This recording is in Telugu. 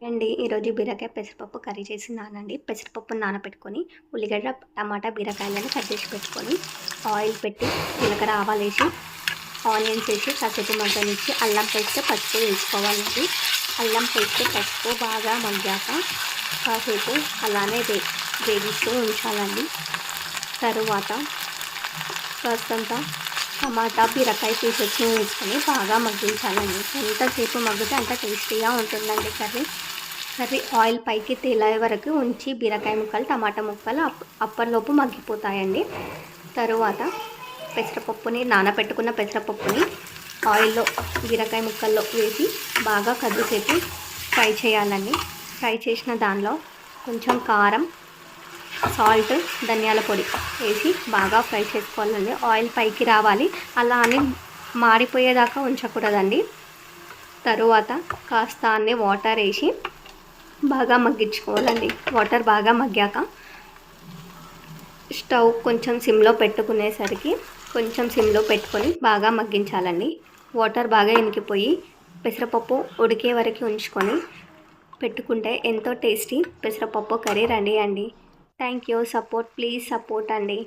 అండి ఈరోజు బీరకాయ పెసరపప్పు కర్రీ చేసినానండి. పెసరపప్పుని నానబెట్టుకొని, ఉల్లిగడ్డ, టమాటా, బీరకాయలను కట్ చేసి పెట్టుకొని, ఆయిల్ పెట్టి, జీలకర్ర, ఆవాలేసి, ఆనియన్స్ వేసి కాసేపు మగ్గనిచ్చి, అల్లం పేస్ట్, పసుపు వేసుకోవాలండి. అల్లం పేస్ట్, పసుపు బాగా మగ్గాక కాసేపు అలానే వేగిస్తూ ఉంచాలండి. తరువాత కాస్తంత టమాటా, బీరకాయ పీసెస్ని వేసుకొని బాగా మగ్గించాలండి. ఎంతసేపు మగ్గితే అంత టేస్టీగా ఉంటుందండి కర్రీ ఆయిల్ పైకి తేలే వరకు ఉంచి బీరకాయ ముక్కలు, టమాటా ముక్కలు అప్పటిలోపు మగ్గిపోతాయండి. తరువాత నానబెట్టుకున్న పెసరపప్పుని ఆయిల్లో బీరకాయ ముక్కల్లో వేసి బాగా కొద్దిసేపు ఫ్రై చేయాలండి. ఫ్రై చేసిన దానిలో కొంచెం కారం, సాల్ట్, ధనియాల పొడి వేసి బాగా ఫ్రై చేసుకోవాలండి. ఆయిల్ పైకి రావాలి, అలా అని మాడిపోయేదాకా ఉంచకూడదండి. తరువాత కాస్త అన్ని వాటర్ వేసి బాగా మగ్గించుకోవాలండి. వాటర్ బాగా మగ్గాక స్టవ్ కొంచెం సిమ్లో పెట్టుకొని బాగా మగ్గించాలండి. వాటర్ బాగా ఇనికిపోయి పెసరపప్పు ఉడికే వరకు ఉంచుకొని పెట్టుకుంటే ఎంతో టేస్టీ పెసరపప్పు కర్రీ రెడీ అండి. Thank you. ప్లీజ్ సపోర్ట్ అండి.